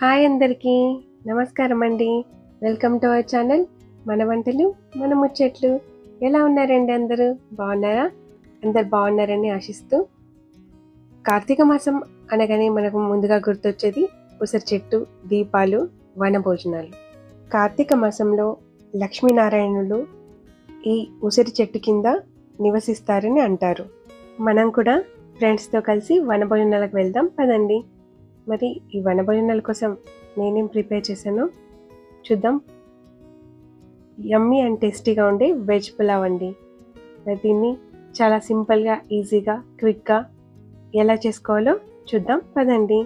Hi అందరికీ నమస్కారం అండి. వెల్కమ్ టు అవర్ ఛానల్ మన వంటలు మన ముచ్చట్లు. ఎలా ఉన్నారండి అందరూ? బాగున్నారా? అందరు బాగున్నారని ఆశిస్తూ, కార్తీక మాసం అనగానే మనకు ముందుగా గుర్తొచ్చేది ఉసిరి చెట్టు, దీపాలు, వనభోజనాలు. కార్తీక మాసంలో లక్ష్మీనారాయణులు ఈ ఉసిరి చెట్టు కింద నివసిస్తారని అంటారు. మనం కూడా ఫ్రెండ్స్తో కలిసి వనభోజనాలకు వెళ్దాం పదండి. మరి ఈ వనభోజనాల కోసం నేనేం ప్రిపేర్ చేశానో చూద్దాం. యమ్మీ అండ్ టేస్టీగా ఉండే వెజ్ పులావ్ అండి. మరి దీన్ని చాలా సింపుల్గా, ఈజీగా, క్విక్గా ఎలా చేసుకోవాలో చూద్దాం పదండి.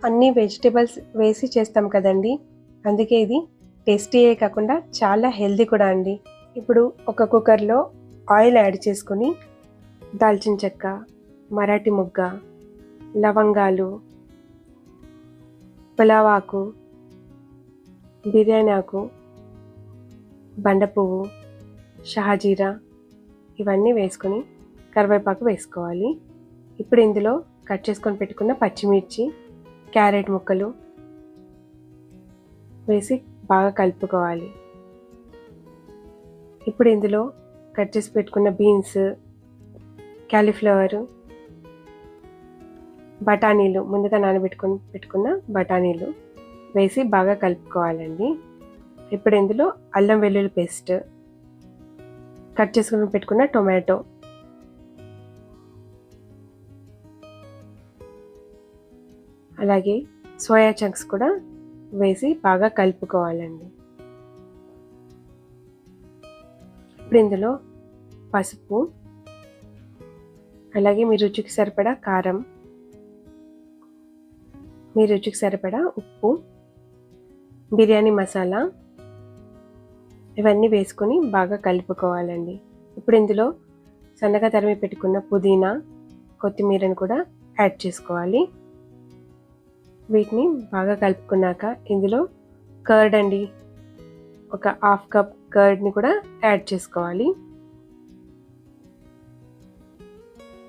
అన్ని వెజిటేబుల్స్ వేసి చేస్తాం కదండి, అందుకే ఇది టేస్టీయే కాకుండా చాలా హెల్దీ కూడా అండి. ఇప్పుడు ఒక కుక్కర్లో ఆయిల్ యాడ్ చేసుకొని దాల్చిన చెక్క, మరాఠీ మొగ్గ, లవంగాలు, పులావ్ ఆకు, బిర్యానీ ఆకు, బండ పువ్వు, షాజీరా ఇవన్నీ వేసుకొని కరివేపాకు వేసుకోవాలి. ఇప్పుడు ఇందులో కట్ చేసుకొని పెట్టుకున్న పచ్చిమిర్చి, క్యారెట్ ముక్కలు వేసి బాగా కలుపుకోవాలి. ఇప్పుడు ఇందులో కట్ చేసి పెట్టుకున్న బీన్స్, క్యాలీఫ్లవరు, బఠానీలు, ముందుగా పెట్టుకున్న బఠానీలు వేసి బాగా కలుపుకోవాలండి. ఇప్పుడు ఇందులో అల్లం వెల్లుల్లి పేస్ట్, కట్ చేసుకుని పెట్టుకున్న టొమాటో, అలాగే సోయా చంక్స్ కూడా వేసి బాగా కలుపుకోవాలండి. ఇప్పుడు ఇందులో పసుపు, అలాగే మీ రుచికి సరిపడా కారం, మీ రుచికి సరిపడా ఉప్పు, బిర్యానీ మసాలా ఇవన్నీ వేసుకొని బాగా కలుపుకోవాలండి. ఇప్పుడు ఇందులో సన్నగా తరిమి పెట్టుకున్న పుదీనా, కొత్తిమీరను కూడా యాడ్ చేసుకోవాలి. వీటిని బాగా కలుపుకున్నాక ఇందులో కర్డ్ అండి, ఒక హాఫ్ కప్ కర్డ్ని కూడా యాడ్ చేసుకోవాలి.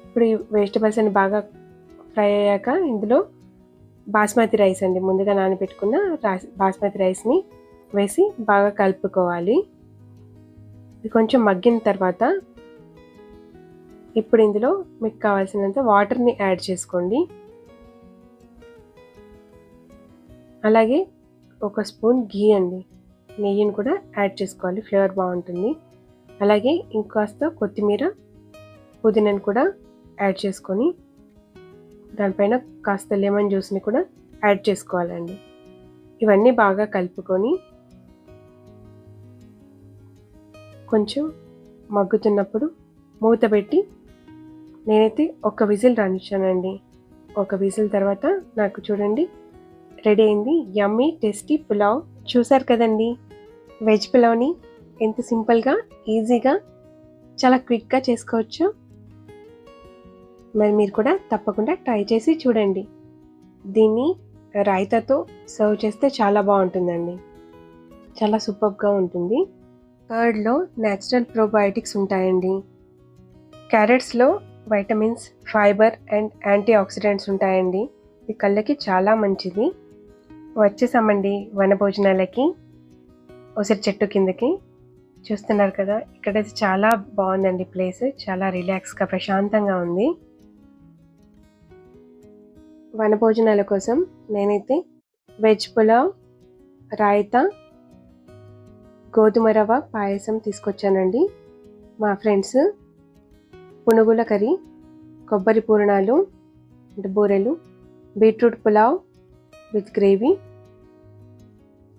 ఇప్పుడు ఈ వెజిటబుల్స్ అన్ని బాగా ఫ్రై అయ్యాక ఇందులో బాస్మతి రైస్ అండి, ముందుగా నానబెట్టుకున్న బాస్మతి రైస్ని వేసి బాగా కలుపుకోవాలి. ఇది కొంచెం మగ్గిన తర్వాత ఇప్పుడు ఇందులో మీకు కావాల్సినంత వాటర్ని యాడ్ చేసుకోండి. అలాగే ఒక స్పూన్ ఘీ అండి, నెయ్యిని కూడా యాడ్ చేసుకోవాలి, ఫ్లేవర్ బాగుంటుంది. అలాగే ఇంకాస్త కొత్తిమీర, పుదీనాను కూడా యాడ్ చేసుకొని దానిపైన కాస్త లెమన్ జ్యూస్ని కూడా యాడ్ చేసుకోవాలండి. ఇవన్నీ బాగా కలుపుకొని కొంచెం మగ్గుతున్నప్పుడు మూత పెట్టి నేనైతే ఒక విజిల్ రానిచ్చానండి. ఒక విజిల్ తర్వాత నాకు చూడండి రెడీ అయింది యమ్మీ టేస్టీ పులావ్. చూసారు కదండి, వెజ్ పులావ్ని ఎంత సింపుల్గా, ఈజీగా, చాలా క్విక్గా చేసుకోవచ్చు. మరి మీరు కూడా తప్పకుండా ట్రై చేసి చూడండి. దీన్ని రైతాతో సర్వ్ చేస్తే చాలా బాగుంటుందండి, చాలా సూపర్గా ఉంటుంది. కర్డ్లో న్యాచురల్ ప్రోబయోటిక్స్ ఉంటాయండి. క్యారెట్స్లో vitamins, fibre and antioxidants ఉంటాయండి. ఇది కళ్ళకి చాలా మంచిది. వచ్చేసామండి వనభోజనాలకి, ఉసిరి చెట్టు కిందకి. చూస్తున్నారు కదా, ఇక్కడ చాలా బాగుందండి ప్లేస్, చాలా రిలాక్స్గా, ప్రశాంతంగా ఉంది. వనభోజనాల కోసం నేనైతే వెజ్ పులావ్, రాయితా, గోధుమ రవ్వ పాయసం తీసుకొచ్చానండి. మా ఫ్రెండ్స్ పునుగుల కర్రీ, కొబ్బరి పూర్ణాలు అంటే బూరెలు, beetroot pulao with gravy,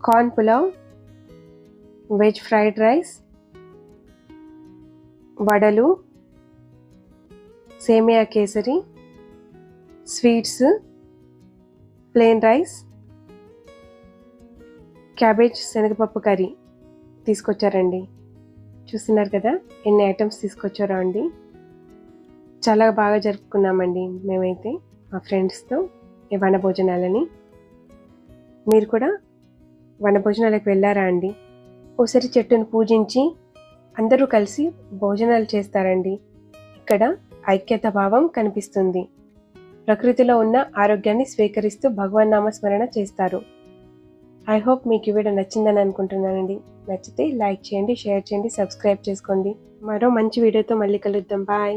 corn pulao, veg fried rice, వడలు, సేమియా kesari, sweets, plain rice, cabbage శనగపప్పు కర్రీ తీసుకొచ్చారండి. చూస్తున్నారు కదా ఎన్ని ఐటమ్స్ తీసుకొచ్చారో అండి. చాలా బాగా జరుపుకున్నామండి మేమైతే మా ఫ్రెండ్స్తో ఈ వనభోజనాలని. మీరు కూడా వనభోజనాలకు వెళ్ళారా అండి? ఉసిరి చెట్టును పూజించి అందరూ కలిసి భోజనాలు చేస్తారండి. ఇక్కడ ఐక్యత భావం కనిపిస్తుంది. ప్రకృతిలో ఉన్న ఆరోగ్యాన్ని స్వీకరిస్తూ భగవన్నామ స్మరణ చేస్తారు. ఐ హోప్ మీకు ఈ వీడియో నచ్చిందని అనుకుంటున్నానండి. నచ్చితే లైక్ చేయండి, షేర్ చేయండి, సబ్స్క్రైబ్ చేసుకోండి. మరో మంచి వీడియోతో మళ్ళీ కలుద్దాం. బాయ్.